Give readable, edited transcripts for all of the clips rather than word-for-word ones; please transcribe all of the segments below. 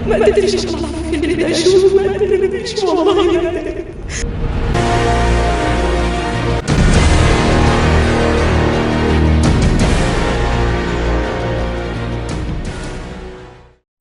ما تدريش والله اللي ده شو، ما تدريش والله ما تدري.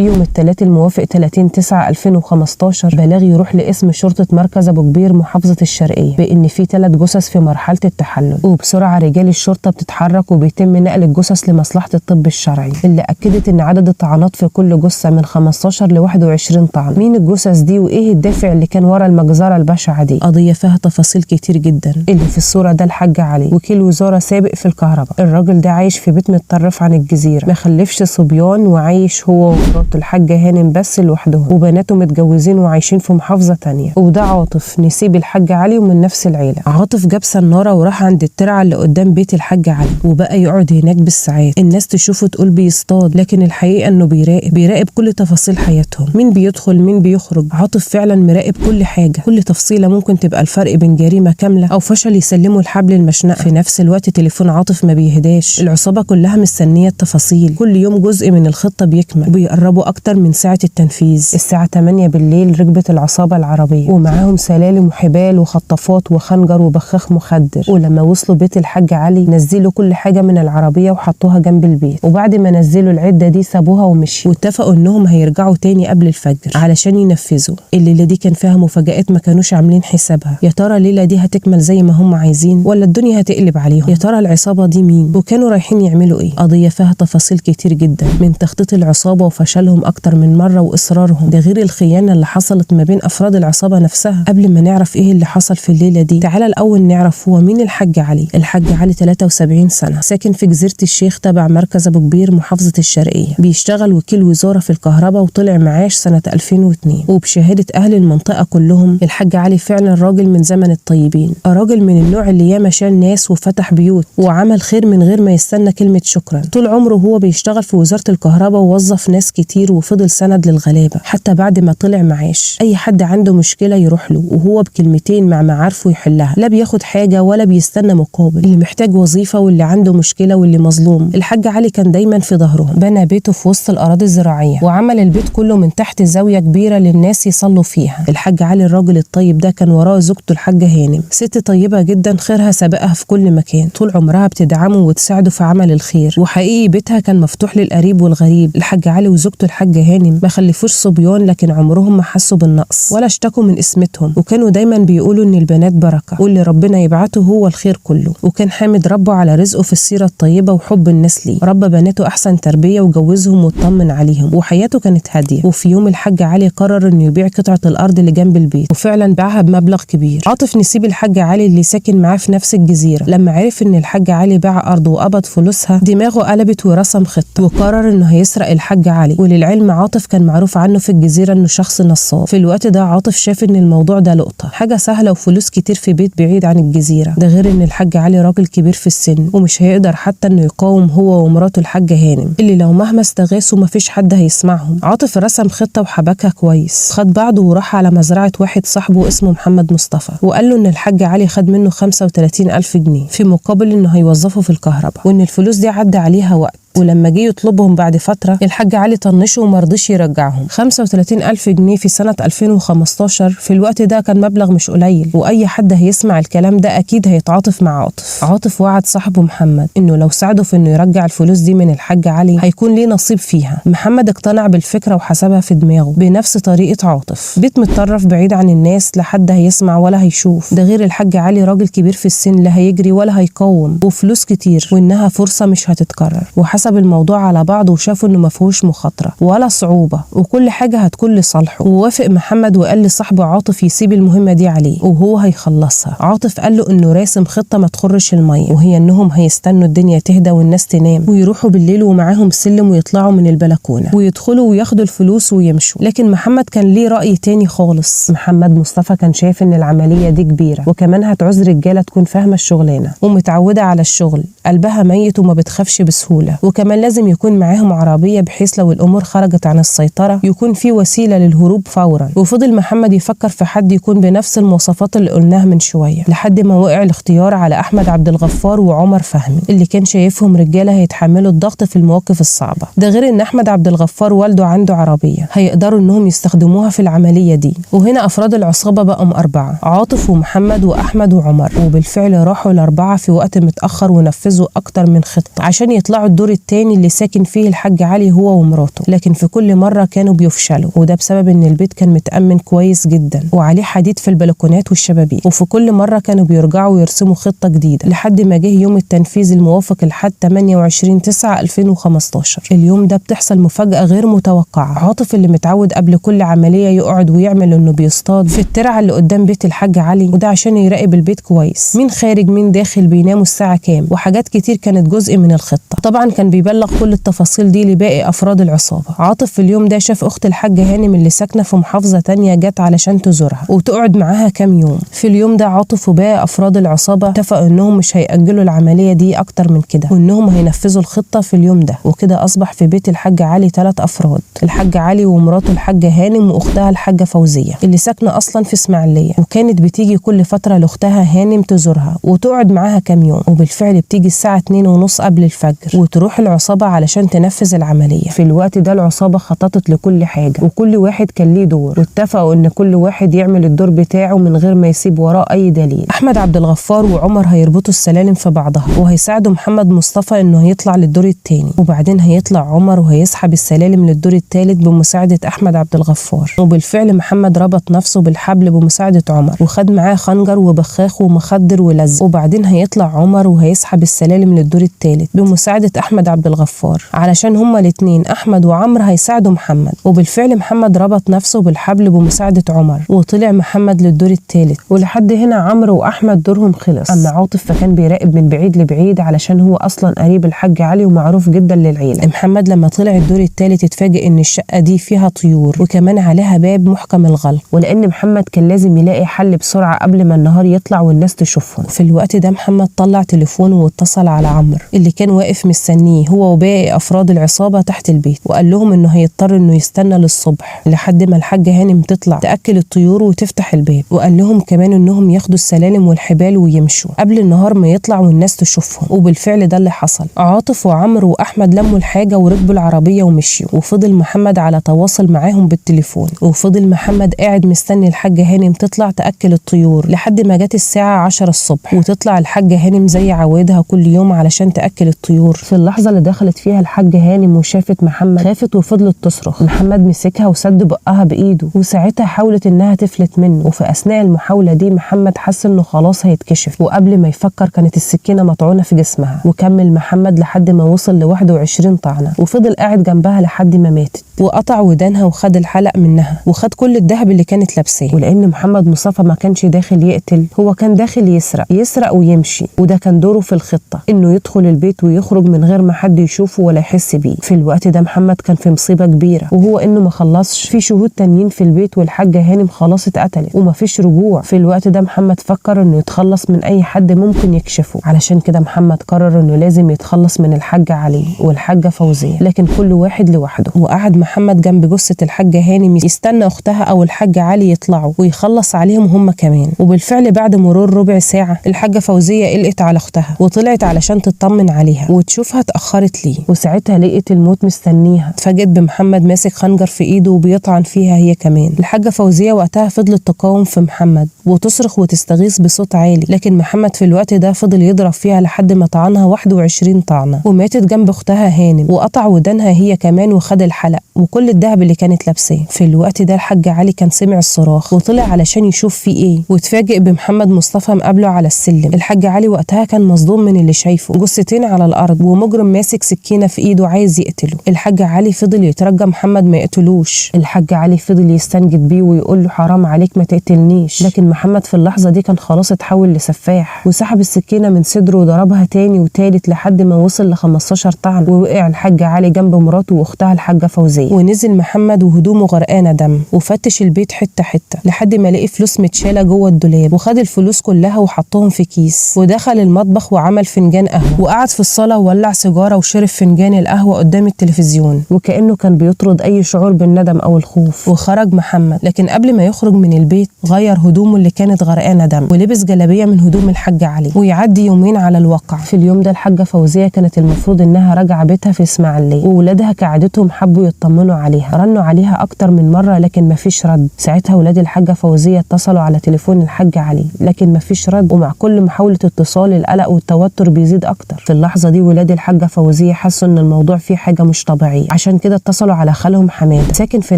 يوم الثلاث الموافق 30/9/2015 بلاغ يروح لاسم شرطة مركز أبو كبير محافظة الشرقية بإن في 3 جثث في مرحلة التحلل، وبسرعة رجال الشرطة بتتحرك وبيتم نقل الجثث لمصلحة الطب الشرعي اللي أكدت إن عدد الطعنات في كل جثة من 15 ل 21 طعن. مين الجثث دي وإيه الدافع اللي كان ورا المجزرة البشعة دي؟ قضية فيها تفاصيل كتير جدا. اللي في الصورة ده الحاج علي، وكيل وزارة سابق في الكهرباء. الراجل ده عايش في بيت متطرف عن الجزيرة، ما خلفش صبيان وعايش هو ومراته الحاجة هانم بس لوحدهم، وبناته متجوزين وعايشين في محافظة تانية. وده عاطف نسيب الحاج علي ومن نفس العيلة. عاطف جاب سنارة وراح عند الترعة اللي قدام بيت الحاج علي، وبقى يقعد هناك بالساعات. الناس تشوفه تقول بيصطاد، لكن الحقيقة انه بيراقب كل تفاصيل حياتهم، مين بيدخل مين بيخرج. عاطف فعلا مراقب كل حاجة، كل تفصيلة ممكن تبقى الفرق بين جريمة كاملة او فشل يسلموا الحبل المشنقة. في نفس الوقت تليفون عاطف ما بيهداش، العصابة كلها مستنية التفاصيل، كل يوم جزء من الخطة بيكمل وبيقربوا اكتر من ساعة التنفيذ. الساعة 8 بالليل ركبت العصابة العربية ومعاهم سلالم وحبال وخطافات وخنجر وبخاخ مخدر. ولما وصلوا بيت الحاج علي نزلوا كل حاجة من العربية وحطوها جنب البيت، وبعد ما نزلوا العدة دي سابوها ومشيوا، واتفقوا انهم هيرجعوا تاني قبل الفجر علشان ينفذوا. الليلة دي كان فيها مفاجآت ما كانوش عاملين حسابها. يا ترى الليلة دي هتكمل زي ما هم عايزين ولا الدنيا هتقلب عليهم؟ يا ترى العصابة دي مين وكانوا رايحين يعملوا ايه؟ قضية فيها تفاصيل كتير جدا، من تخطيط العصابة وفشلهم اكتر من مرة واصرارهم، ده غير الخيانة اللي حصلت ما بين افراد العصابة نفسها. قبل ما نعرف ايه اللي حصل في الليلة دي، تعالى الاول نعرف هو مين الحاج علي. الحاج علي 73 سنة، ساكن في جزيرة الشيخ تبع مركز ابو كبير محافظة الشرقية. بيشتغل وكيل وزارة في الكهرباء وطلع معاش سنة 2002. وبشهادة اهل المنطقة كلهم الحاج علي فعلا راجل من زمن الطيبين، راجل من النوع اللي ياما شال ناس وفتح بيوت وعمل خير من غير ما يستنى كلمة شكرا. طول عمره هو بيشتغل في وزارة الكهرباء ووظف ناس كتير وفضل سند للغلابة حتى بعد ما طلع معاش. اي حد عنده مشكلة يروح له وهو بكلمتين مع معارفه يحلها، لا بياخد حاجة ولا بيستنى مقابل. اللي محتاج وظيفة واللي عنده مشكلة واللي مظلوم الحاج علي كان دايما في ظهرهم. بنى بيته في وسط الأراضي الزراعية وعمل البيت كله من تحت زاوية كبيرة للناس يصلوا فيها. الحاج علي الراجل الطيب ده كان وراه زوجته الحاجة هانم، ست طيبة جدا خيرها سابقها في كل مكان، طول عمرها بتدعمه وتساعده في عمل الخير، وحقيقي بيتها كان مفتوح للقريب والغريب. الحاج علي وزوجته الحاجة هانم ما خلفوش صبيان، لكن عمرهم ما حسوا بالنقص ولا اشتكوا من اسمتهم، وكانوا دايما بيقولوا ان البنات بركة واللي ربنا يبعته هو الخير كله. وكان حامد ربه على رزقه في السيرة الطيبة وحب الناس ليه، ربى بناته احسن تربية وجوزهم واطمن عليهم، وحياته كانت هادية. وفي يوم الحاج علي قرر انه يبيع قطعة الارض اللي جنب البيت، وفعلا باعها بمبلغ كبير. عاطف نسيب الحاج علي اللي ساكن معاه في نفس الجزيرة لما عرف ان الحاج علي باع ارضه وقبض فلوسها دماغه قلبت ورسم خطة، وقرر انه هيسرق الحاج علي. وللعلم عاطف كان معروف عنه في الجزيرة انه شخص نصاب. في الوقت ده عاطف شاف ان الموضوع ده لقطة، حاجة سهلة وفلوس كتير في بيت بعيد عن الجزيرة، ده غير ان الحاج علي راجل كبير في السن ومش هيقدر حتى انه يقاوم هو ومراته الحاجة هانم اللي لو مهما استغاثوا مفيش حد هيسمعهم. عاطف رسم خطة وحبكها كويس، خد بعضه وراح على مزرعة واحد صاحبه اسمه محمد مصطفى، وقال له ان الحاج علي خد منه 35,000 جنيه في مقابل انه هيوظفه في الكهرباء، وان الفلوس دي عدى عليها وقت. ولما جه يطلبهم بعد فترة الحاج علي طنشه ومرضيش يرجعهم. 35,000 جنيه في سنة 2015 في الوقت ده كان مبلغ مش قليل، وأي حد هيسمع الكلام ده أكيد هيتعاطف مع عاطف. عاطف وعد صاحبه محمد إنه لو ساعده في إنه يرجع الفلوس دي من الحاج علي هيكون ليه نصيب فيها. محمد اقتنع بالفكرة وحسبها في دماغه بنفس طريقة عاطف، بيت متطرف بعيد عن الناس لا حد هيسمع ولا هيشوف، ده غير الحاج علي راجل كبير في السن لا هيجري ولا هيقاوم، وفلوس كتير وإنها فرصة مش هتتكرر. وحسب الموضوع على بعضه وشافوا انه ما فيهوش مخاطره ولا صعوبه وكل حاجه هتكون لصالحه. ووافق محمد وقال لصاحبه عاطف يسيب المهمه دي عليه وهو هيخلصها. عاطف قال له انه راسم خطه ما تخرش الميه، وهي انهم هيستنوا الدنيا تهدى والناس تنام ويروحوا بالليل ومعاهم سلم ويطلعوا من البلكونه ويدخلوا وياخدوا الفلوس ويمشوا. لكن محمد كان ليه راي تاني خالص. محمد مصطفى كان شايف ان العمليه دي كبيره وكمان هتعوز رجاله تكون فاهمه الشغلانه ومتعوده على الشغل، قلبها ميت وما بتخافش بسهوله، وكمان لازم يكون معاهم عربية بحيث لو الأمور خرجت عن السيطرة يكون في وسيلة للهروب فورا. وفضل محمد يفكر في حد يكون بنفس المواصفات اللي قلناها من شوية لحد ما وقع الاختيار على أحمد عبد الغفار وعمر فهمي اللي كان شايفهم رجالة هيتحملوا الضغط في المواقف الصعبة. ده غير إن أحمد عبد الغفار والده عنده عربية هيقدروا إنهم يستخدموها في العملية دي. وهنا أفراد العصابة بقوا 4: عاطف ومحمد وأحمد وعمر. وبالفعل راحوا ال4 في وقت متأخر ونفذوا أكتر من خطة عشان يطلعوا الدور التاني اللي ساكن فيه الحاج علي هو ومراته، لكن في كل مرة كانوا بيفشلوا، وده بسبب إن البيت كان متأمن كويس جدا وعليه حديد في البلكونات والشبابيك. وفي كل مرة كانوا بيرجعوا ويرسموا خطة جديدة لحد ما جه يوم التنفيذ الموافق لحد 28/9/2015. اليوم ده بتحصل مفاجأة غير متوقعة. عاطف اللي متعود قبل كل عملية يقعد ويعمل إنه بيصطاد في الترعة اللي قدام بيت الحاج علي، وده عشان يراقب البيت كويس، مين خارج مين داخل، بيناموا الساعة كام، وحاجات كتير كانت جزء من الخطة. طبعا كان بيبلغ كل التفاصيل دي لباقي أفراد العصابة. عاطف في اليوم ده شاف أخت الحاج هانم اللي ساكنة في محافظة تانية جت علشان تزورها وتقعد معاها كام يوم. في اليوم ده عاطف وباقي أفراد العصابة اتفقوا إنهم مش هيأجلوا العملية دي أكتر من كده، وإنهم هينفذوا الخطة في اليوم ده. وكده أصبح في بيت الحاج علي 3 أفراد: الحاج علي ومراته الحاجة هانم وأختها الحاجة فوزية اللي ساكنة أصلا في إسماعيلية، وكانت بتيجي كل فترة لأختها هانم تزورها وتقعد معاها كام يوم. وبالفعل بتيجي الساعة 2:30 قبل الفجر وتروح العصابة علشان تنفذ العملية. في الوقت ده العصابة خططت لكل حاجة وكل واحد كان ليه دور، واتفقوا إن كل واحد يعمل الدور بتاعه من غير ما يسيب وراه أي دليل. أحمد عبد الغفار وعمر هيربطوا السلالم في بعضها وهيساعدوا محمد مصطفى إنه يطلع للدور التاني، وبعدين هيطلع عمر وهيسحب السلالم للدور التالت بمساعدة أحمد عبد الغفار. وبالفعل محمد ربط نفسه بالحبل بمساعدة عمر وخد معاه خنجر وبخاخ ومخدر ولزق، وبعدين هيطلع عمر وهيسحب السلالم للدور التالت بمساعدة أحمد عبد الغفار علشان هما الاتنين أحمد وعمر هيساعدوا محمد. وبالفعل محمد ربط نفسه بالحبل بمساعدة عمر وطلع محمد للدور التالت. ولحد هنا عمرو وأحمد دورهم خلص. أما عاطف فكان بيراقب من بعيد لبعيد علشان هو أصلا قريب الحاج علي ومعروف جدا للعيلة. محمد لما طلع الدور التالت اتفاجئ إن الشقة دي فيها طيور وكمان عليها باب محكم الغلق، ولأن محمد كان لازم يلاقي حل بسرعة قبل ما النهار يطلع والناس تشوفهم. في الوقت ده محمد طلع تليفونه واتصل على عمرو اللي كان واقف مستنيه هو وباقي أفراد العصابة تحت البيت، وقال لهم إنه هيضطر إنه يستنى للصبح لحد ما الحاجة هانم تطلع تأكل الطيور وتفتح الباب، وقال لهم كمان إنهم ياخدوا السلالم والحبال ويمشوا قبل النهار ما يطلع والناس تشوفهم. وبالفعل ده اللي حصل. عاطف وعمرو وأحمد لموا الحاجة وركبوا العربية ومشيوا، وفضل محمد على تواصل معاهم بالتليفون. وفضل محمد قاعد مستني الحاجة هانم تطلع تأكل الطيور لحد ما جت الساعة 10 الصبح وتطلع الحاجة هانم زي عوايدها كل يوم علشان تأكل الطيور. في اللحظة اللي دخلت فيها الحاجة هانم وشافت محمد خافت وفضلت تصرخ. محمد مسكها وسد بقها بإيده وساعتها حاولت إنها تفلت منه، وفي أثناء المحاولة دي محمد حس إنه خلاص هيتكشف، وقبل ما يفكر كانت السكينة مطعونة في جسمها. وكمل محمد لحد ما وصل ل21 طعنة وفضل قاعد جنبها لحد ما ماتت، وقطع ودانها وخد الحلق منها وخد كل الذهب اللي كانت لابساه. ولأن محمد مصطفى ما كانش داخل يقتل، هو كان داخل يسرق ويمشي، وده كان دوره في الخطة إنه يدخل البيت ويخرج من غير ما حد يشوفه ولا يحس بيه. في الوقت ده محمد كان في مصيبة كبيرة، وهو إنه ما خلصش في شهود تانيين في البيت والحاجة هانم خلاص اتقتلت وما فيش رجوع. في الوقت ده محمد فكر إنه يتخلص من أي حد ممكن يكشفه، علشان كده محمد قرر إنه لازم يتخلص من الحاج علي والحاجة فوزية، لكن كل واحد لوحده. وقعد محمد جنب جثة الحاجة هانم يستنى أختها أو الحاج علي يطلعوا ويخلص عليهم هم كمان. وبالفعل بعد مرور ربع ساعة الحاجة فوزية قلقت على أختها وطلعت علشان تطمن عليها وتشوفها اتأخرت ليه، وساعتها لقيت الموت مستنيها. اتفاجئت بمحمد ماسك خنجر في إيده وبيطعن فيها هي كمان. الحاجة فوزية وقتها فضلت تقاوم في محمد وتصرخ وتستغيث بصوت عالي، لكن محمد في الوقت ده فضل يضرب فيها لحد ما طعنها 21 طعنة وماتت جنب أختها هانم، وقطع ودانها هي كمان وخد الحلق وكل الذهب اللي كانت لابساه. في الوقت ده الحاج علي كان سمع الصراخ وطلع علشان يشوف فيه ايه، واتفاجئ بمحمد مصطفى مقابله على السلم. الحاج علي وقتها كان مصدوم من اللي شايفه، جثتين على الارض ومجرم ماسك سكينه في ايده عايز يقتله. الحاج علي فضل يترجى محمد ما يقتلوش. الحاج علي فضل يستنجد بيه ويقول له حرام عليك ما تقتلنيش، لكن محمد في اللحظه دي كان خلاص اتحول لسفاح وسحب السكينه من صدره وضربها تاني وتالت لحد ما وصل ل15 طعن، ووقع الحاج علي جنب مراته واختها الحاجه فوزيه. ونزل محمد وهدومه غرقانه دم وفتش البيت حته حته لحد ما لقي فلوس متشاله جوه الدولاب، وخد الفلوس كلها وحطهم في كيس ودخل المطبخ وعمل فنجان قهوه وقعد في الصاله وولع سيجاره السيجارة وشرب فنجان القهوة قدام التلفزيون وكأنه كان بيطرد أي شعور بالندم أو الخوف. وخرج محمد، لكن قبل ما يخرج من البيت غير هدومه اللي كانت غرقانة دم ولبس جلابية من هدوم الحاج علي. ويعدي يومين على الواقع. في اليوم ده الحاجة فوزية كانت المفروض إنها راجعة بيتها في إسماعيلية، وولادها كعادتهم حبوا يطمنوا عليها، رنوا عليها أكتر من مرة لكن مفيش رد. ساعتها ولاد الحاجة فوزية اتصلوا على تليفون الحاج علي لكن مفيش رد، ومع كل محاولة اتصال القلق والتوتر بيزيد أكتر. في اللحظة دي ولاد الحاجة فوزية حسوا إن الموضوع فيه حاجة مش طبيعية، عشان كده اتصلوا على خالهم حمادة ساكن في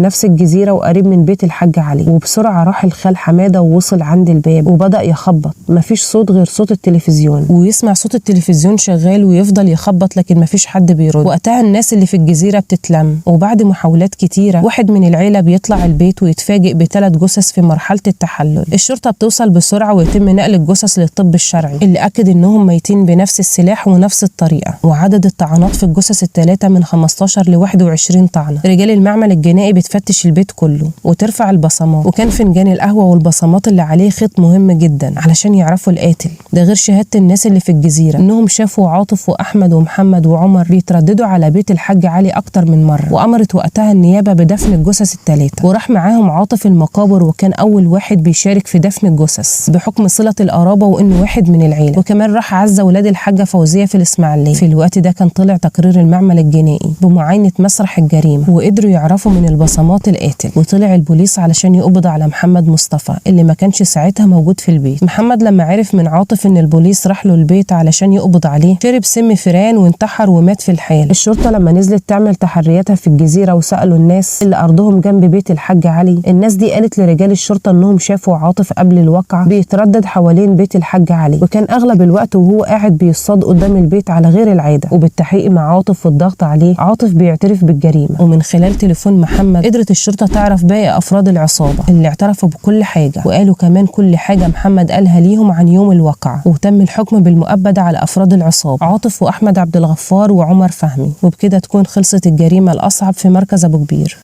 نفس الجزيرة وقريب من بيت الحاج علي. وبسرعة راح الخال حمادة ووصل عند الباب وبدأ يخبط، مفيش صوت غير صوت التلفزيون، ويسمع صوت التلفزيون شغال ويفضل يخبط لكن مفيش حد بيرد. وقتها الناس اللي في الجزيرة بتتلم، وبعد محاولات كتيرة واحد من العيلة بيطلع البيت ويتفاجئ ب3 جثث في مرحلة التحلل. الشرطة بتوصل بسرعة ويتم نقل الجثث للطب الشرعي اللي أكد إنهم ميتين بنفس السلاح ونفس الطريقة. وعدد الطعنات في الجثث ال3 من 15 ل 21 طعنة. رجال المعمل الجنائي بتفتش البيت كله وترفع البصمات، وكان فنجان القهوة والبصمات اللي عليه خيط مهم جدا علشان يعرفوا القاتل. ده غير شهادة الناس اللي في الجزيرة إنهم شافوا عاطف وأحمد ومحمد وعمر بيترددوا على بيت الحاج علي أكتر من مرة. وأمرت وقتها النيابة بدفن الجثث ال3، وراح معاهم عاطف المقابر وكان أول واحد بيشارك في دفن الجثث بحكم صلة القرابة وإنه واحد من العيلة. وكمان راح عزة ولاد الحاجة فوزية في الإسماعيلية. في الوقت ده كان طلع تقرير المعمل الجنائي بمعاينة مسرح الجريمة، وقدروا يعرفوا من البصمات القاتل. وطلع البوليس علشان يقبض على محمد مصطفى اللي ما كانش ساعتها موجود في البيت. محمد لما عرف من عاطف إن البوليس راح له البيت علشان يقبض عليه شرب سم فيران وانتحر ومات في الحال. الشرطة لما نزلت تعمل تحرياتها في الجزيرة وسألوا الناس اللي أرضهم جنب بيت الحاج علي، الناس دي قالت لرجال الشرطة إنهم شافوا عاطف قبل الواقعة بيتردد حوالين بيت الحاج علي، وكان أغلب الوقت وهو قاعد بيصطاد قدام البيت على غير العادة. وبالتحقيق مع عاطف والضغط عليه، عاطف بيعترف بالجريمة، ومن خلال تليفون محمد قدرت الشرطة تعرف باقي أفراد العصابة اللي اعترفوا بكل حاجة، وقالوا كمان كل حاجة محمد قالها ليهم عن يوم الواقعة. وتم الحكم بالمؤبد على أفراد العصابة عاطف وأحمد عبد الغفار وعمر فهمي. وبكده تكون خلصت الجريمة الأصعب في مركز أبو كبير.